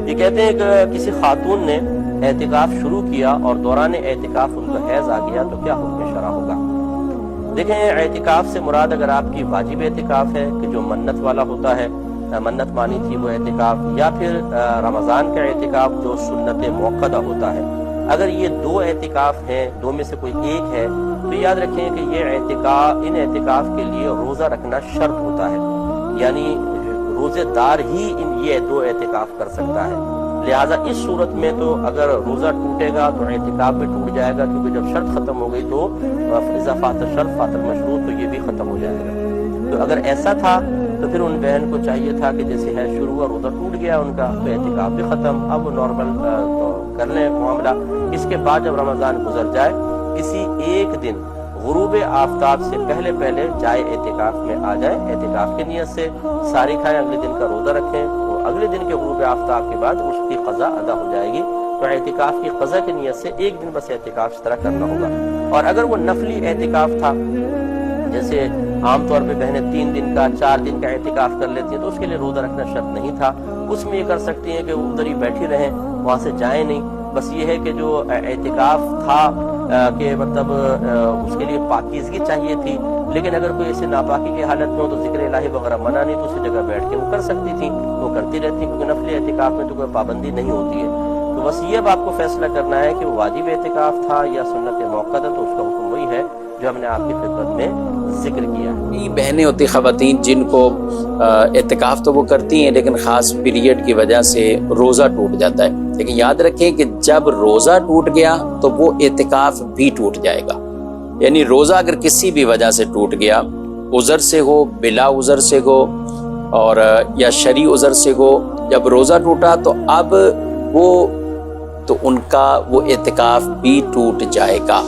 یہ کہتے ہیں کہ کسی خاتون نے اعتکاف شروع کیا اور دوران اعتکاف ان کا حیض آ گیا تو کیا حکم شرع ہوگا؟ دیکھیں، اعتکاف سے مراد اگر آپ کی واجب اعتکاف ہے کہ جو منت والا ہوتا ہے، منت مانی تھی وہ اعتکاف، یا پھر رمضان کا اعتکاف جو سنت موقدہ ہوتا ہے، اگر یہ دو اعتکاف ہیں، دو میں سے کوئی ایک ہے، تو یاد رکھیں کہ یہ ان اعتکاف کے لیے روزہ رکھنا شرط ہوتا ہے، یعنی روزے دار ہی یہ دو اعتکاف کر سکتا ہے۔ لہٰذا اس صورت میں تو اگر روزہ ٹوٹے گا تو اعتکاف بھی ٹوٹ جائے گا، کیونکہ جب شرط ختم ہو گئی تو اذا فات الشرط فات المشروط، تو یہ بھی ختم ہو جائے گا۔ تو اگر ایسا تھا تو پھر ان بہن کو چاہیے تھا کہ جیسے ہے شروع ہوا، روزہ ٹوٹ گیا ان کا، تو اعتکاف بھی ختم، اب وہ نارمل کر لیں معاملہ۔ اس کے بعد جب رمضان گزر جائے، کسی ایک دن غروب آفتاب سے پہلے جائے اعتکاف میں آ جائے، اعتکاف کی نیت سے ساری کھائیں، اگلے دن کا روزہ رکھیں، تو اگلے دن کے غروب آفتاب کے بعد اس کی قضا ادا ہو جائے گی۔ تو اعتکاف کی قضا کی نیت سے ایک دن بس اعتکاف اس طرح کرنا ہوگا۔ اور اگر وہ نفلی اعتکاف تھا، جیسے عام طور پہ بہنیں 3 دن کا 4 دن کا اعتکاف کر لیتی ہیں، تو اس کے لیے روزہ رکھنا شرط نہیں تھا، اس میں یہ کر سکتی ہیں کہ وہ ادھر ہی بیٹھی رہیں، وہاں سے جائیں نہیں۔ بس یہ ہے کہ جو اعتکاف تھا کہ مطلب اس کے لیے پاکیزگی چاہیے تھی، لیکن اگر کوئی ایسے ناپاکی کی حالت میں ہو تو ذکر الہی وغیرہ منع نہیں، تو اسی جگہ بیٹھ کے وہ کر سکتی تھیں، وہ کرتی رہتی، کیونکہ نفلی اعتکاف میں تو کوئی پابندی نہیں ہوتی ہے۔ تو بس یہ اب آپ کو فیصلہ کرنا ہے کہ وہ واجب اعتکاف تھا یا سنت موقدہ، تو اس کا حکم وہی ہے جو ہم نے آپ کی خدمت میں ذکر کیا ہے۔ یہ بہنیں ہوتی خواتین جن کو اعتکاف تو وہ کرتی ہیں لیکن خاص پیریڈ کی وجہ سے روزہ ٹوٹ جاتا ہے، لیکن یاد رکھیں کہ جب روزہ ٹوٹ گیا تو وہ اعتکاف بھی ٹوٹ جائے گا۔ یعنی روزہ اگر کسی بھی وجہ سے ٹوٹ گیا، عذر سے ہو، بلا عذر سے ہو، اور یا شرعی عذر سے ہو، جب روزہ ٹوٹا تو اب ان کا وہ اعتکاف بھی ٹوٹ جائے گا۔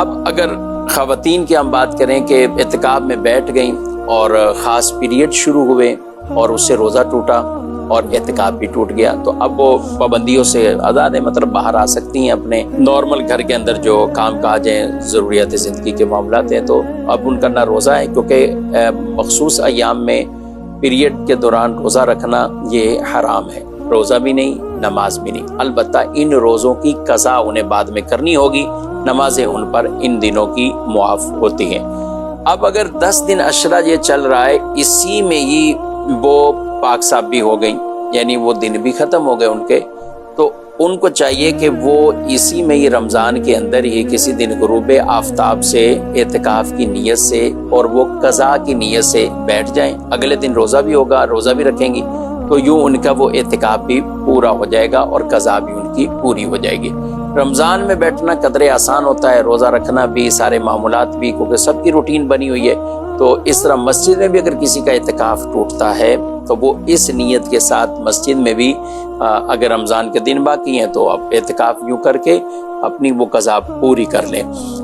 اب اگر خواتین کی ہم بات کریں کہ اعتکاف میں بیٹھ گئیں اور خاص پیریڈ شروع ہوئے اور اس سے روزہ ٹوٹا اور اعتکاف بھی ٹوٹ گیا، تو اب وہ پابندیوں سے آزاد ہیں، مطلب باہر آ سکتی ہیں، اپنے نارمل گھر کے اندر جو کام کاج ہیں، ضروریات زندگی کے معاملات ہیں، تو اب ان کا نہ روزہ ہے، کیونکہ مخصوص ایام میں پیریڈ کے دوران روزہ رکھنا یہ حرام ہے، روزہ بھی نہیں، نماز بھی نہیں۔ البتہ ان روزوں کی قضا انہیں بعد میں کرنی ہوگی، نمازیں ان پر ان دنوں کی معاف ہوتی ہیں۔ اب اگر 10 دن عشرہ یہ چل رہا ہے، اسی میں ہی وہ پاک صاف بھی ہو گئیں، یعنی وہ دن بھی ختم ہو گئے ان کے، تو ان کو چاہیے کہ وہ اسی میں ہی رمضان کے اندر ہی کسی دن غروب آفتاب سے اعتکاف کی نیت سے اور وہ قضا کی نیت سے بیٹھ جائیں، اگلے دن روزہ بھی ہوگا، روزہ بھی رکھیں گی، تو یوں ان کا وہ اعتکاف بھی پورا ہو جائے گا اور قضا بھی ان کی پوری ہو جائے گی۔ رمضان میں بیٹھنا قدرے آسان ہوتا ہے، روزہ رکھنا بھی، سارے معاملات بھی، کیونکہ سب کی روٹین بنی ہوئی ہے، تو اس طرح مسجد میں بھی اگر کسی کا اعتکاف ٹوٹتا ہے تو وہ اس نیت کے ساتھ مسجد میں بھی اگر رمضان کے دن باقی ہیں تو اب اعتکاف یوں کر کے اپنی وہ قضا پوری کر لیں۔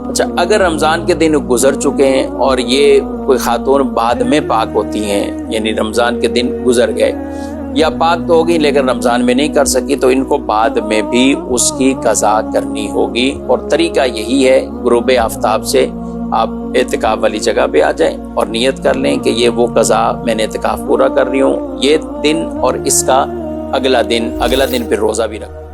اچھا، اگر رمضان کے دن گزر چکے ہیں اور یہ کوئی خاتون بعد میں پاک ہوتی ہیں، یعنی رمضان کے دن گزر گئے یا پاک تو ہوگی لیکن رمضان میں نہیں کر سکی، تو ان کو بعد میں بھی اس کی قضا کرنی ہوگی، اور طریقہ یہی ہے، غروب آفتاب سے آپ اعتکاف والی جگہ پہ آ جائیں اور نیت کر لیں کہ یہ وہ قضا میں نے اعتکاف پورا کر رہی ہوں، یہ دن اور اس کا اگلا دن پھر روزہ بھی رکھ